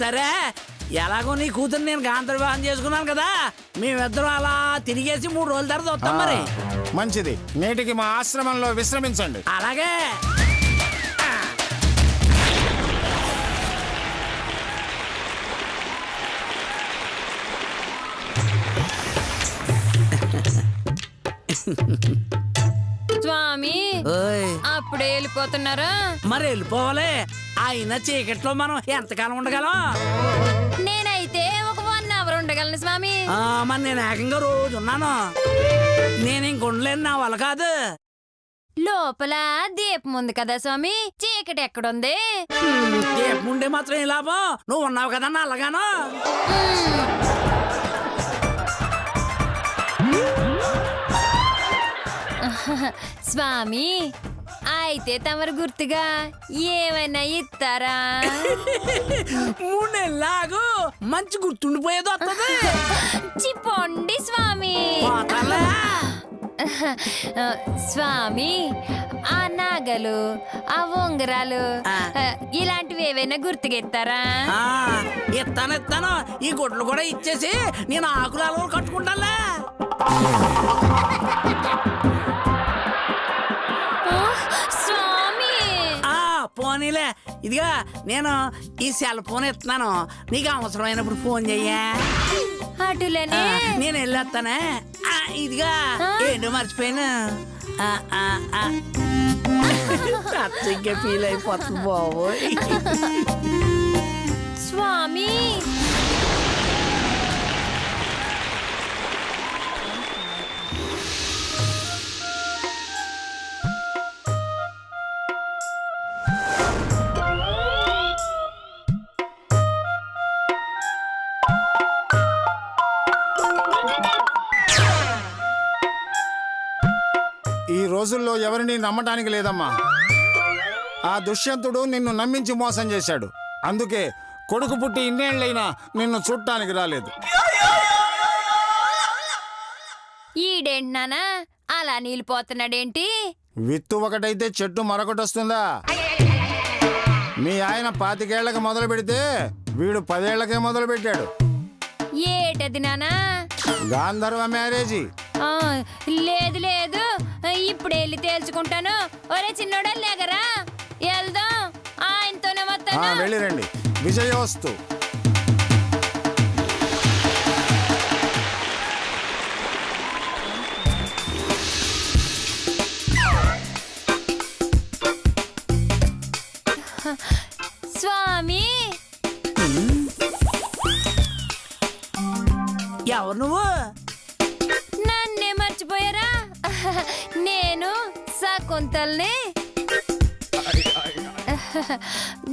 సరే ఎలాగో నీ కూతురు నేను కాంత వివాహం చేసుకున్నాను కదా, మేమిద్దరం అలా తిరిగేసి 3 రోజుల తర్వాత వస్తాం. మరి మంచిది, నేటికి మా ఆశ్రమంలో విశ్రమించండి. అలాగే. స్వామి అప్పుడే వెళ్ళిపోతున్నారా? మరి వెళ్ళిపోవాలి, అయినా చీకట్లో మనం ఎంతకాలం ఉండగలం? నేనైతే ఒక 1 అవర్ ఉండగలను స్వామి. మరి నేను ఏకంగా రోజు ఉన్నాను, నేను ఇంక ఉండలేను, నా వల్ల కాదు. లోపల దీపం ఉంది కదా స్వామి, చీకటి ఎక్కడుంది? దీపం ఉండే మాత్రం ఏ లాభం, నువ్వు ఉన్నావు కదా నల్లగాను. స్వామి అయితే తమరు గుర్తుగా ఏమైనా ఇస్తారా? 3 నెలలాగు మంచి గుర్తుండిపోయేది వస్తుంది. చిప్పండి స్వామి. స్వామి ఆ నాగలు, ఆ ఉంగరాలు ఇలాంటివి ఏవైనా గుర్తుకెత్తారా? ఇస్తాను, ఈ గుడ్లు కూడా ఇచ్చేసి నేను ఆకులు అలవలు కట్టుకుంటాలే. స్వామి పోనీలే, ఇదిగా నేను ఈ సెల్ ఫోన్ ఇస్తున్నాను, నీకు అవసరమైనప్పుడు ఫోన్ చెయ్యా. అటులనే నేను వెళ్ళొస్తానే. ఇదిగా ఏంటో మర్చిపోయాను, ఇంకా ఫీల్ అయిపోతుంది బాబోయ్. స్వామి ఈ రోజుల్లో ఎవరిని నమ్మటానికి లేదమ్మా. ఆ దుష్యంతుడు నిన్ను నమ్మించి మోసం చేశాడు, అందుకే కొడుకు పుట్టి ఇన్నేళ్లైనా నిన్ను చూడటానికి రాలేదు. ఈడేంటి నానా అలా నీళ్ళిపోతున్నాడేంటి? విత్తు ఒకటైతే చెట్టు మరొకటి వస్తుందా? మీ ఆయన 25 ఏళ్లకు మొదలు పెడితే వీడు 10 ఏళ్లకే మొదలు పెట్టాడు. ఏటది నానా? గాంధర్వ మ్యారేజీ. లేదు లేదు, ఇప్పుడు వెళ్ళి తేల్చుకుంటాను. ఒరే చిన్నోడా లేగరా, వెళ్దాం, ఆయనతోనే వస్తాను. వెళ్ళిరండి, విజయోస్తు. స్వామి ఎవరు నువ్వు? నన్నే మర్చిపోయారా? నేను శకుంతల్ని.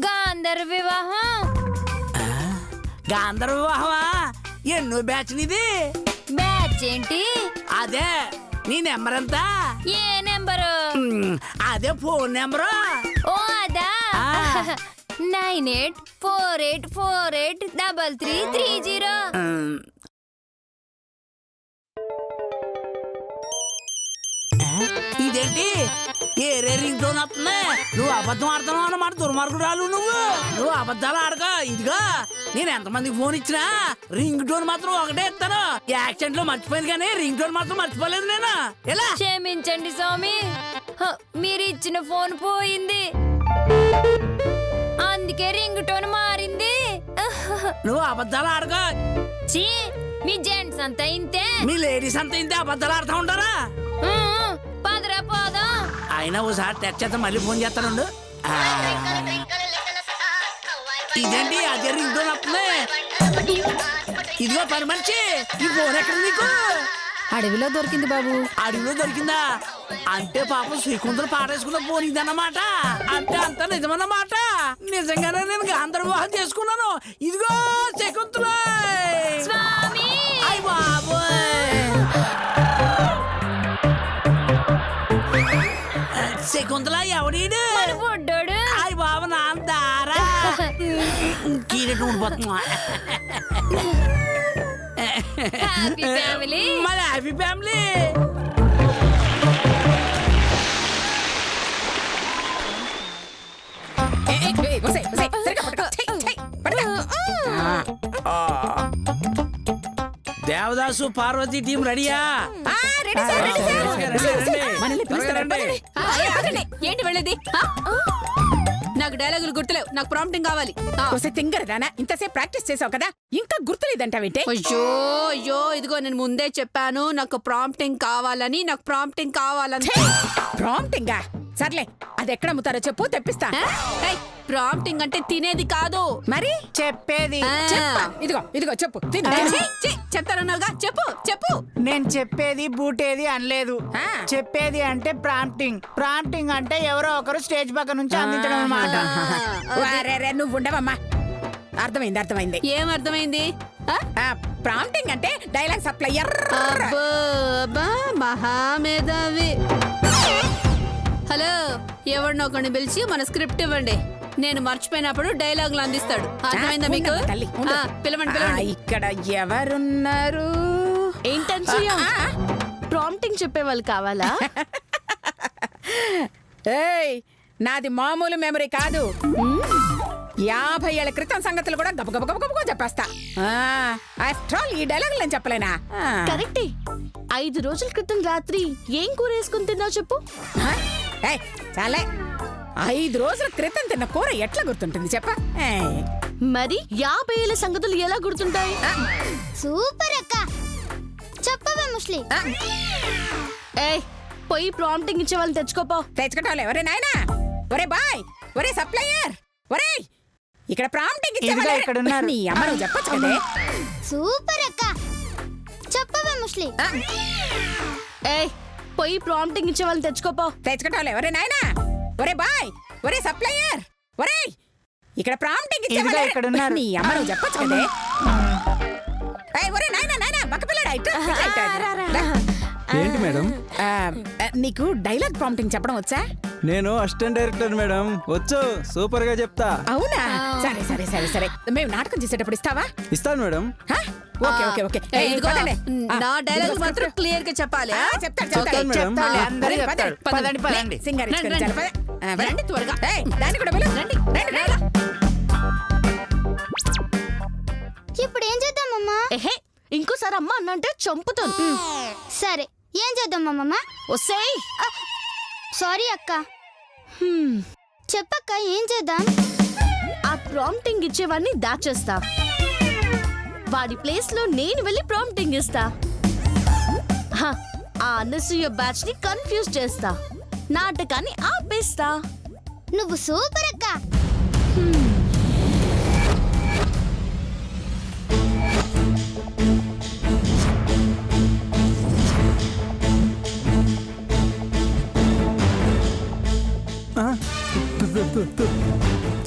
గాంధర్వ వివాహం. గాంధర్వ వివాహమా? ఎన్నో బ్యాచ్ నీది? బ్యాచ్ ఏంటి? అదే నీ నెంబర్ ఎంత? ఏ నెంబరు? అదే ఫోన్ నెంబరు. ఓ అదా, 9848483330. ఇదేంటి ఏరే రింగ్ టోన్ వస్తుంది? నువ్వు అబద్ధం ఆడుతున్నావు అన్నమాట, దుర్మార్గురాలు నువ్వు అబద్ధాలు ఆడగా. ఇదిగా నేను ఎంతమందికి ఫోన్ ఇచ్చినా రింగ్ టోన్ మాత్రం ఒకటే ఇస్తాను. యాక్సిడెంట్ లో మర్చిపోయింది కానీ రింగ్ టోన్ మాత్రం మర్చిపోలేదు నేను. ఎలా? క్షమించండి స్వామి, మీరు ఇచ్చిన ఫోన్ పోయింది, అందుకే రింగ్ టోన్ మారింది. నువ్వు అబద్ధాలు ఆడగా. చీ, మీ జెంట్స్ అంతా ఇంతే, మీ లేడీస్ అంతా ఇంతే అబద్ధాలు ఆడుతూ ఉంటారా? పదరా పోదాం. అయినా ఓసారి టచ్ చేస్తా, మళ్ళీ ఫోన్ చేస్తానుండు. ఇదేంటి అదే రింగ్ టోన్ వస్తుంది? ఇదిగో పని మనిషి, ఈ ఫోన్ ఎక్కడ నీకు? అడవిలో దొరికింది బాబు. అడవిలో దొరికిందా? అంటే పాపం శ్రీకుంఠలు పాడేసుకున్న ఫోన్ ఇదన్నమాట. అంటే అంత నిజమన్నమాట. నిజంగానే నేను గాంధర్వ వివాహం చేసుకున్నాను. ఇదిగో శకుంతల. స్వామి అయ్ బాబోయ్, శకుంతల ఎవడీడు? బుడ్డోడు. అయ్ బాబు నాంతారా కీరెట్ ఉండిపోతున్నా. Happy family. మళ్ళీ happy family. Ramadasu Parvati team రెడీయా? ఏంటి వెళ్ళేది? నాకు డైలాగులు గుర్తులేవు, నాకు ప్రాంప్టింగ్ కావాలి. తింగరదానా ఇంతసేపు ప్రాక్టీస్ చేసావు కదా ఇంకా గుర్తులేదంటావేంటే? అయ్యో అయ్యో, ఇదిగో నేను ముందే చెప్పాను నాకు ప్రాంప్టింగ్ కావాలని, నాకు ప్రాంప్టింగ్ కావాలని. ప్రాంప్టింగా? సర్లే అది ఎక్కడ అమ్ముతారో చెప్పు, తెప్పిస్తా. ప్రాంప్టింగ్ అంటే తినేది కాదు, మరి చెప్పేది. చెప్పు. ఇదిగో ఇదిగో చెప్పు. చెప్తారన్నావుగా, చెప్పు చెప్పు. నేను చెప్పేది బూటేది అనలేదు. చెప్పేది అంటే ప్రాంప్టింగ్ అంటే ఎవరో ఒకరు స్టేజ్ పక్క నుంచి అందించడం అన్నమాట. నువ్వు ఉండవమ్మా. అర్థమైంది. ఏం అర్థమైంది? ప్రాంప్టింగ్ అంటే డైలాగ్ సప్లయర్. మహామేధావి. హలో, ఎవరినో ఒకరిని పిలిచి మన స్క్రిప్ట్ ఇవ్వండి. నేను మర్చిపోయినప్పుడు డైలాగులు అందిస్తాడు. అర్థమైందా మీకు? పిలవండి. ఇక్కడ ఎవరున్నారు? ప్రాంప్టింగ్ చెప్పేవాళ్ళు కావాలా? ఏయ్, నాది మామూలు మెమరీ కాదు. 50 ఏళ్ల క్రితం సంగతులు కూడా గబగబ చెప్పేస్తా. ఆఫ్టర్ ఆల్ ఈ డైలాగులు నేను చెప్పలేనా? కరెక్టే. 5 రోజుల క్రితం రాత్రి ఏం కూర వేసుకుని తిన్నావు చెప్పు. చాలే, 5 రోజుల క్రితం తిన్న కూర ఎట్లా గుర్తుంటుంది చెప్ప? మరి 50 ఏళ్ల సంగతులు ఎలా గుర్తుంటాయి? సూపర్ అక్క, చెప్పవే ముస్లి. పోయి ప్రాంప్టింగ్ ఇచ్చే వాళ్ళని తెచ్చుకోపో. తెచ్చుకుంటావులే. ఒరే నాయనా, ఒరే బాయ్, ఒరే సప్లయర్, ఒరే ఇక్కడ ప్రాంప్టింగ్ ఇదిగో ఇక్కడ ఉన్నారు. నీ అమ్మ నువ్వు చెప్పొచ్చు కదే. సూపర్ అక్క, చెప్పవే ముస్లి. పోయి ప్రాంప్టింగ్ ఇచ్చే వాళ్ళని తెచ్చుకోపో. తెచ్చుకుంటావులే. ఒరే నాయనా, ఒరే బాయ్, ఒరే సప్లయర్, ఒరే ఇక్కడ ప్రాంప్టింగ్ ఇదిగో ఇక్కడ ఉన్నారు. నీ అమ్మ నువ్వు చెప్పొచ్చు కదే. ఒరే నాయనా బక్కపిల్లడా, ఏంటి మేడం? నీకు డైలాగ్ ప్రాంప్టింగ్ చెప్పడం వచ్చా? నేను అసిస్టెంట్ డైరెక్టర్ మేడం, వచ్చు, సూపర్ గా చెప్తా. అవునా? సరే. మేము నాటకం చేసేటప్పుడు ఇస్తావా? ఇస్తాను మేడం. ఓకే. నా డైలాగ్ మాత్రం క్లియర్ గా చెప్పాలి. చెప్తాడు మేడం. అందరూ చెప్తారు. పదండి. సింగర్ రండి త్వరగా. దాన్ని కూడా పిలు. రండి. ఇప్పుడు ఏం చేద్దామమ్మా? ఇంకోసారి అమ్మ అన్నంటే చంపుతాను. సరే, ఏం చేద్దామమ్మ? ఒసేయ్, సారీ అక్క. చెప్పక్క, ఏం చేద్దాం? ఆ ప్రాంప్టింగ్ ఇచ్చేవాడిని దాచేస్తా. వాడి ప్లేస్ లో నేను వెళ్ళి ప్రాంప్టింగ్ ఇస్తా. ఆ అనసూయ బ్యాచ్ ని కన్ఫ్యూజ్ చేస్తా. నాటకాన్ని ఆపేస్తా. నువ్వు సూపర్ అక్క.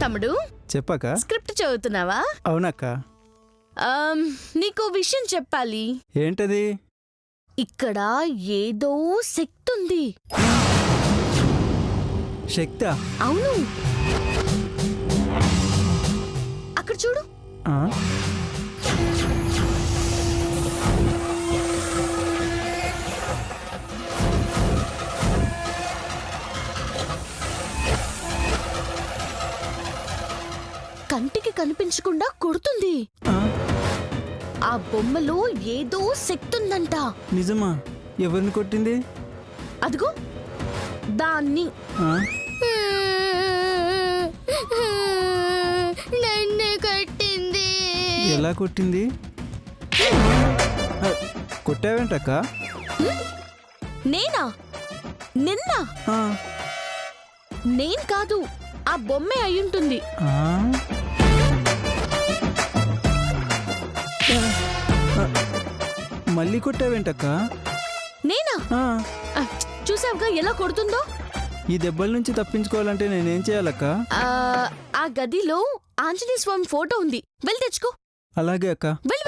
తమ్ముడు, చెప్పాక స్క్రిప్ట్ చదువుతున్నావా? అవునక్క. నీకో విషయం చెప్పాలి. ఏంటది? ఇక్కడ ఏదో శక్తి ఉంది. శక్తా? అవును, అక్కడ చూడు. కంటికి కనిపించకుండా కొడుతుంది. ఆ బొమ్మలో ఏదో శక్తి ఉందంట. నిజమా? ఎవరిని కొట్టింది? అదిగో దాన్ని. నన్ను కొట్టింది. ఎలా కొట్టింది? కొట్టావేంటక్క? నేనా? నిన్న? నేను కాదు, ఆ బొమ్మే అయ్యుంటుంది. మళ్ళీ కొట్టావేంటక్క? నేనా? చూసావుగా ఎలా కొడుతుందో. ఈ దెబ్బల నుంచి తప్పించుకోవాలంటే నేనేం చేయాలక్క? ఆ గదిలో ఆంజనేయ స్వామి ఫోటో ఉంది, వెళ్ళి తెచ్చుకో. అలాగే అక్క. వెళ్ళు.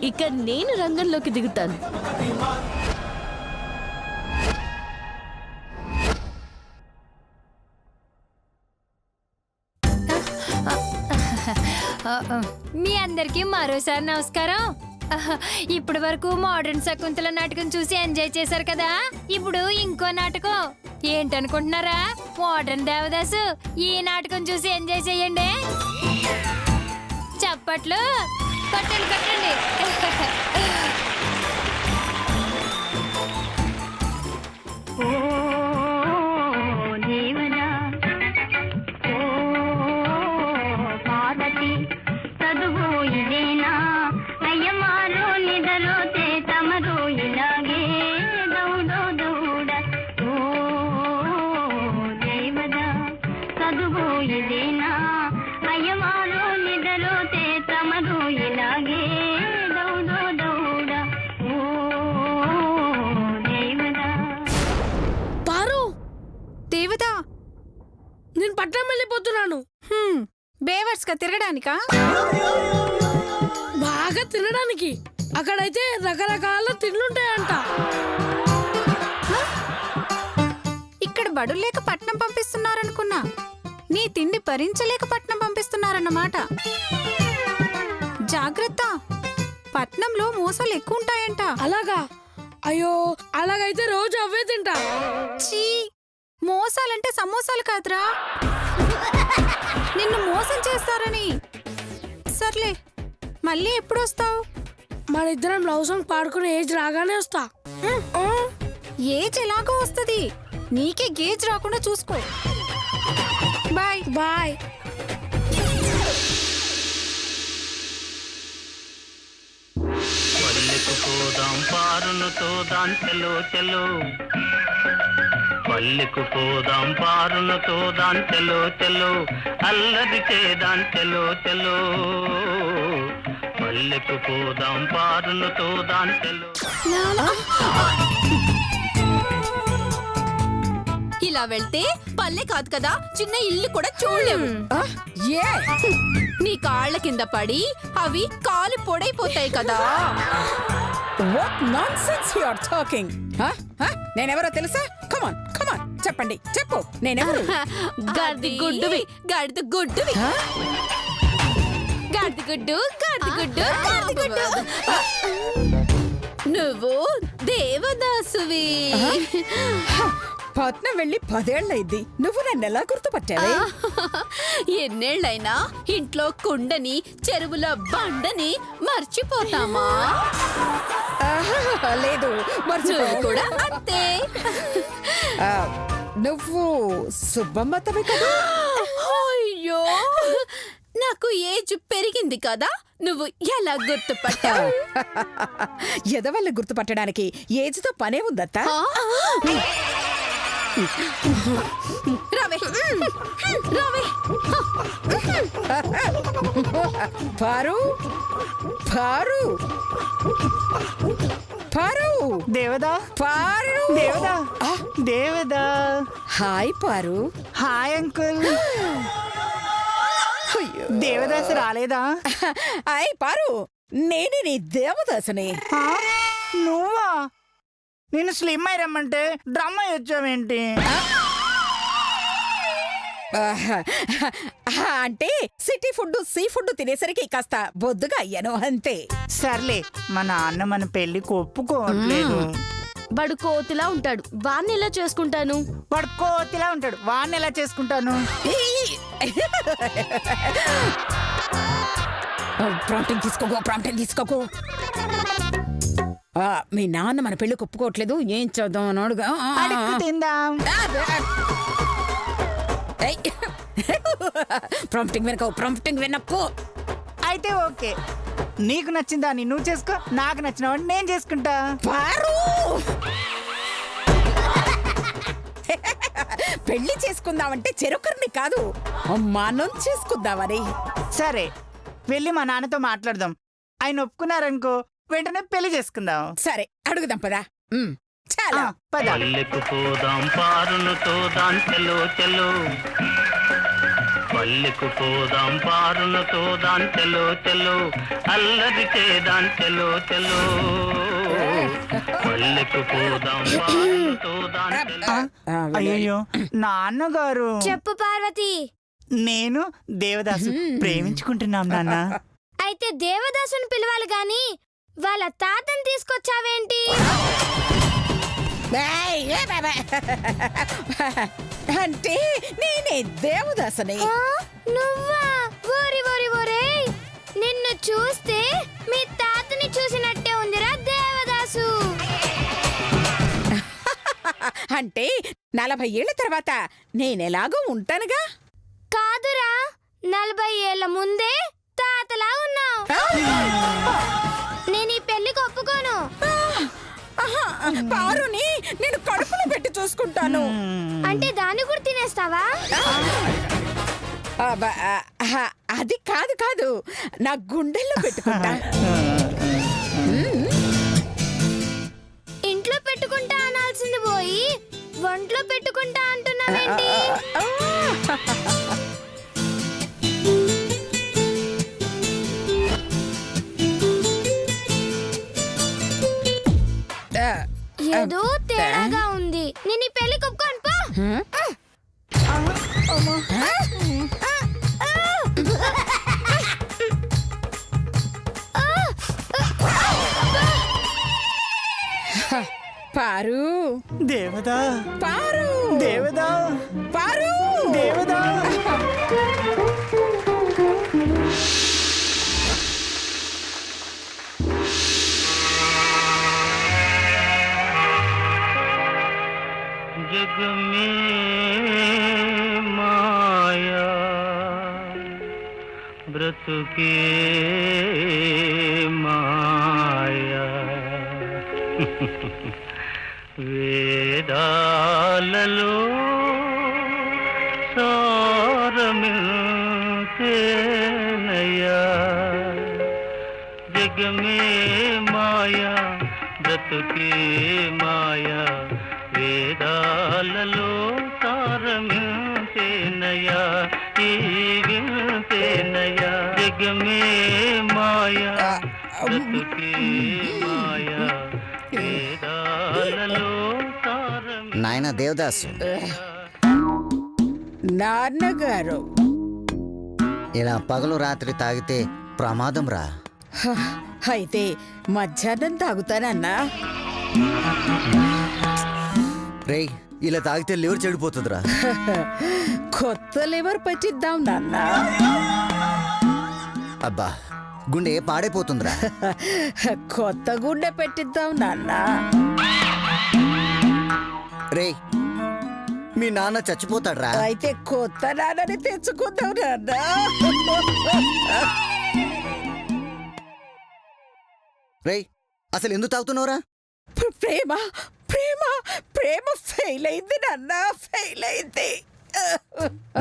ఇక నేను రంగంలోకి దిగుతాను. మీ అందరికి మరోసారి నమస్కారం. ఇప్పటి వరకు మోడర్న్ శకుంతల నాటకం చూసి ఎంజాయ్ చేశారు కదా. ఇప్పుడు ఇంకో నాటకం ఏంటనుకుంటున్నారా? మోడర్న్ దేవదాసు. ఈ నాటకం చూసి ఎంజాయ్ చేయండి. చప్పట్లు కొట్టండి కొట్టండి. దేవత, నేను పట్నం వెళ్ళిపోతున్నాను. బేవర్స్ గా తిరగడానికా? బాగా తినడానికి. అక్కడైతే రకరకాల తిండ్లుంటాయంట. ఇక్కడ బడులు లేక పట్నం పంపిస్తున్నారనుకున్నా. నీ తిండి భరించలేక పట్నం పంపిస్తున్నారన్నమాట. జాగ్రత్త, పట్నంలో మోసాలు ఎక్కువ ఉంటాయంట. అలాగా? అయ్యో, అలాగైతే రోజు అవే తింటా. చీ, మోసాలంటే సమోసాలు కాదురా, నిన్ను మోసం చేస్తారని. సర్లే, మళ్ళీ ఎప్పుడు వస్తావు? మన ఇద్దరం లవ్ సాంగ్ పాడుకునే ఏజ్ రాగానే వస్తా. ఏజ్ ఎలాగో వస్తుంది, నీకే గేజ్ రాకుండా చూసుకో. Bye bye. పల్లెకు పోదాం పారునుతో దాంచెలో చెలో, పల్లెకు పోదాం పారునుతో దాంచెలో చెలో, అల్లరి చేదాంచెలో చెలో, పల్లెకు పోదాం పారునుతో దాంచెలో. ఇలా వెళ్తే పల్లె కాదు కదా, చిన్న ఇల్లు కూడా చూడలేవు. ఏ నీ కాళ్ళ కింద పడి అవి కాలు పొడైపోతాయి కదా. What nonsense you are talking? నేనెవరో తెలుసా? కమాన్ కమాన్, చెప్పండి, చెప్పు నేనెవరు? గాడిద గుడ్డువి, గాడిద గుడ్డువి, గాడిద గుడ్డు, గాడిద గుడ్డు, గాడిద గుడ్డు. నువ్వు దేవదాసువి. పట్నం వెళ్ళి 10 ఏళ్ళైంది, నువ్వు నన్ను ఎలా గుర్తుపట్టావే? ఎన్నేళ్ళైనా ఇంట్లో కుండని, చెరువుల బండని మర్చిపోతామా? లేదు, మర్చిపో. నువ్వు కూడా అంతే. నువ్వు సుబ్బమ్మతవి కదా? అయ్యో, నాకు ఏజ్ పెరిగింది కదా, నువ్వు ఎలా గుర్తుపట్టావు? ఎదవల్ని గుర్తుపట్టడానికి ఏజ్తో పనే ఉందత్తా. రావే రావే. Paru Paru Paru, Devada, Paru, Devada, Devada. Hi Paru. Hi uncle. Devdas రాలేదా? హాయ్ పారు, నేనే నీ దేవదాసుని. ఆ, నువ్వా? నేను స్లిమ్ అయి రమ్మంటే డ్రమ్ అయి వచ్చావేంటి? అంటే సిటీ ఫుడ్, సీ ఫుడ్ తినేసరికి కాస్త బొద్దుగా అయ్యాను అంతే. సర్లే, మా నాన్న మన పెళ్లికి ఒప్పుకోవట్లేదు. వాడు కోతిలా ఉంటాడు, వాణ్ణి ఎలా చేసుకుంటాను? వాడు కోతిలా ఉంటాడు, వాడిని ఎలా చేసుకుంటాను? Prompting తీసుకోకో, prompting తీసుకోకో. మీ నాన్న మన పెళ్లికి ఒప్పుకోవట్లేదు, ఏం చేద్దాం అని అడుగు. అడుక్కు తిందాం. ప్రాంప్టింగ్ వెనక, ప్రాంప్టింగ్ వెనక్కు. అయితే ఓకే, నీకు నచ్చిందా నువ్వు చేసుకో, నాకు నచ్చిన వాడిని నేను చేసుకుంటా. పారు, పెళ్లి చేసుకుందామంటే చెరుకరిని కాదు, మనం చేసుకుందామని. సరే, వెళ్ళి మా నాన్నతో మాట్లాడదాం. ఆయన ఒప్పుకున్నారనుకో, వెంటనే పెళ్లి చేసుకుందాం. సరే, అడుగుదాం పదా. చాలా పద. పల్లెకు పోదాం పారునుతో దాంచెలో చెలో, పల్లెకు పోదాం పారునుతో దాంచెలో చెలో, అల్లరి చేదాంచెలో చెలో, పల్లెకు పోదాం పారునుతో దాంచెలో. అయ్యో, నాన్నగారు. చెప్పు పార్వతి. నేను దేవదాసు ప్రేమించుకుంటున్నాం నాన్న. అయితే దేవదాసుని పిలవాలి గాని వాళ్ళ తాతని తీసుకొచ్చావేంటి? ఏయ్, ఏ బాబా. అంటే నేనే దేవదాసని. ఆ, నువ్వా? ఓరి ఓరి ఓరేయ్, నిన్ను చూస్తే మీ తాతని చూసినట్టే ఉందిరా దేవదాసు. అంటే 40 ఏళ్ల తర్వాత నేనెలాగో ఉంటానుగా. కాదురా, 40 ఏళ్ల ముందే తాతలా ఉన్నావు. నేను ఈ పెళ్లికి ఒప్పుకోను. పారుని నేను కడుపులో పెట్టి చూసుకుంటాను. అంటే దాన్ని కూడా తినేస్తావా? అబ్బా, అది కాదు కాదు, నా గుండెల్లో పెట్టుకుంటా. ఇంట్లో పెట్టుకుంటా అనాల్సింది పోయి ఒంట్లో పెట్టుకుంటా అంటున్నావేంటి? ఏదో తేడాగా ఉంది. నేను ఈ పెళ్లి ఒప్పుకోను పో. పారు దేవదా, పారు దేవదా, పారు దేవదా. जग में माया व्रत के माया వేదాలలో సారమిల్తేనయ్యా జగ మే మాయా బ్రతుకే మాయా వేదాలలో సారమిల్తేనయ్యా ఈ విల్తేనయ్యా జగ మే మాయా బ్రతుకే మాయా నాయన దేవదాసు, నాన్నగారు ఇలా పగలు రాత్రి తాగితే ప్రమాదం రా. అయితే మధ్యాహ్నం తాగుతానన్నా. రేయ్, ఇలా తాగితే లివర్ చెడిపోతుందిరా. కొత్త లివర్ పట్టిద్దాం నాన్న. అబ్బా, గుండె పాడైపోతుందిరా. కొత్త గుండె పెట్టిద్దాం నాన్న. రేయ్, మీ నాన్న చచ్చిపోతాడ్రా. అయితే కొత్త నాన్నని తెచ్చుకుందాం నాన్న. రేయ్, అసలు ఎందుకు తాగుతున్నావురా? ప్రేమ ప్రేమ ప్రేమ ఫెయిల్ అయింది నాన్న, ఫెయిల్ అయింది.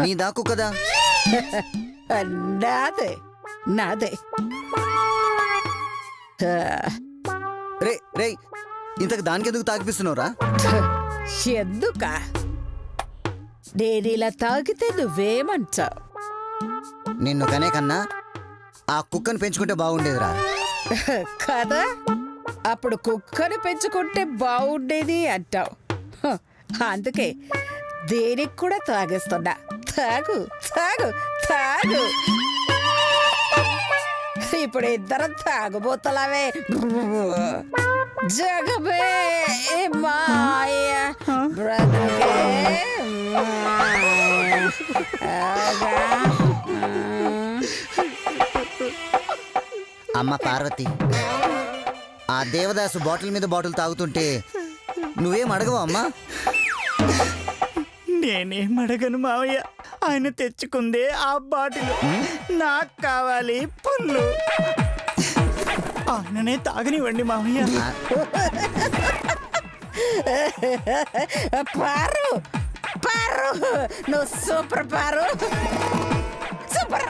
నీ దాకు కదా. నాదే నాదే. రే రేయ్, ఇంతకు దానికి ఎందుకు తాగిపిస్తున్నావురా? ఎందుక నేను ఇలా తాగితే నువ్వేమంటావు? నిన్ను కనే కన్నా ఆ కుక్కను పెంచుకుంటే బాగుండేదిరా. కదా, అప్పుడు కుక్కను పెంచుకుంటే బాగుండేది అంటావు. అందుకే దేనికి కూడా తాగేస్తున్నా. తాగు తాగు తాగు. ఇప్పుడు ఇద్దరం తాగుబోతలావే. జగమే మాయ బ్రతుకే అమ్మ పార్వతి, ఆ దేవదాసు బాటిల్ మీద బాటిల్ తాగుతుంటే నువ్వేం అడగవా అమ్మా? నేనేం అడగను మావయ్య, ఆయన తెచ్చుకుందే ఆ బాటిల్. నాకు కావాలి పుల్లు. ఆయననే తాగనివ్వండి మావయ్య. పారు పారు, నువ్వు సూపర్ పారు, సూపర్.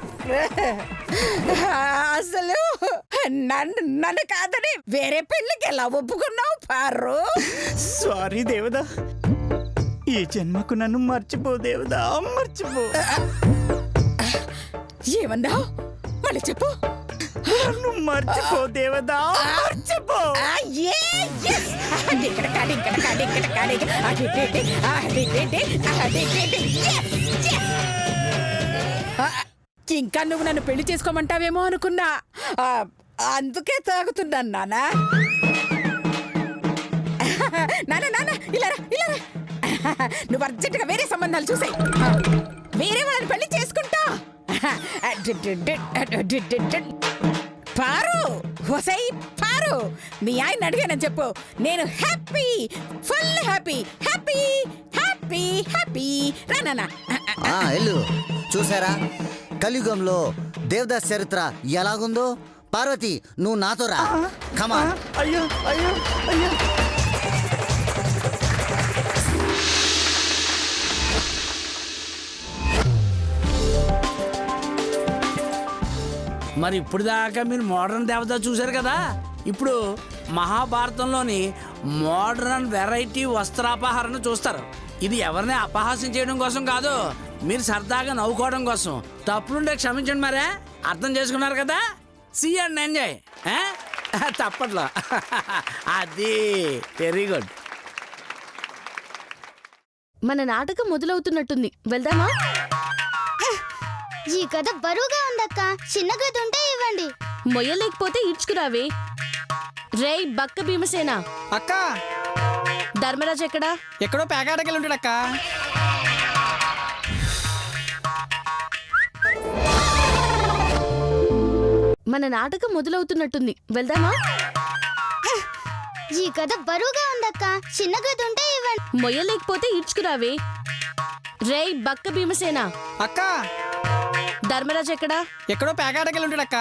అసలు నన్ను కాదని వేరే పెళ్ళికి ఎలా ఒప్పుకున్నావు పారు? సారీ దేవదా, ఈ జన్మకు నన్ను మర్చిపో దేవదా, మర్చిపో. ఏమన్నావు? మళ్ళీ చెప్పు. నన్ను మర్చిపో దేవదా, మర్చిపో. ఆ, ఇంకా నువ్వు నన్ను పెళ్లి చేసుకోమంటావేమో అనుకున్నా. ఆ, అందుకే తాగుతున్నాను నానా. నాన్న నాన్న ఇలా రా, ఇలా రా. నువ్వు అర్జెంటుగా వేరే సంబంధాలు చూసాయి. వేరే వాళ్ళని పెళ్లి చేసుకుంటా. పారు హోసై పారు, మీ ఆయన అడిగానని చెప్పు. నేను happy, full happy, happy happy happy. రానా ఎల్లు చూసారా కలియుగంలో దేవదాస్ చరిత్ర ఎలాగుందో. పార్వతి నువ్వు నాతో రా, కమాన్. అయ్యో అయ్యో అయ్యో. మరి ఇప్పుడు దాకా మీరు మోడర్న్ దేవత చూశారు కదా, ఇప్పుడు మహాభారతంలోని మోడర్న్ వెరైటీ వస్త్రాపహరణ చూస్తారు. ఇది ఎవరిని అపహాస్యం చేయడం కోసం కాదు, మీరు సరదాగా నవ్వుకోవడం కోసం. తప్పులుంటే క్షమించండి. మరే అర్థం చేసుకున్నారు కదా. See and enjoy. తప్పట్లో. అది వెరీ గుడ్. మన నాటకం మొదలవుతున్నట్టుంది, వెళ్దామా? ఈ కథ బరువుగా ఉందక్క, చిన్న గది ఉంటే ఇవ్వండి. మొయ్యలేకపోతే ఇడ్చుకురావే. రేయ్ బక్క భీమసేన, అక్క ధర్మరాజు ఎక్కడా? ఎక్కడో పేకాటకెళ్ళి ఉంటాడు అక్క. మన నాటకం మొదలవుతున్నట్టుంది, వెళ్దామా? ఈ కథ బరువుగా ఉందక్క, చిన్న గది ఉంటే ఇవ్వండి. మొయ్యలేకపోతే ఇడ్చుకురావే. రేయ్ బక్క భీమసేన, అక్క ధర్మరాజు ఎక్కడా? ఎక్కడో పేకాటకెళ్ళి ఉంటాడు అక్క.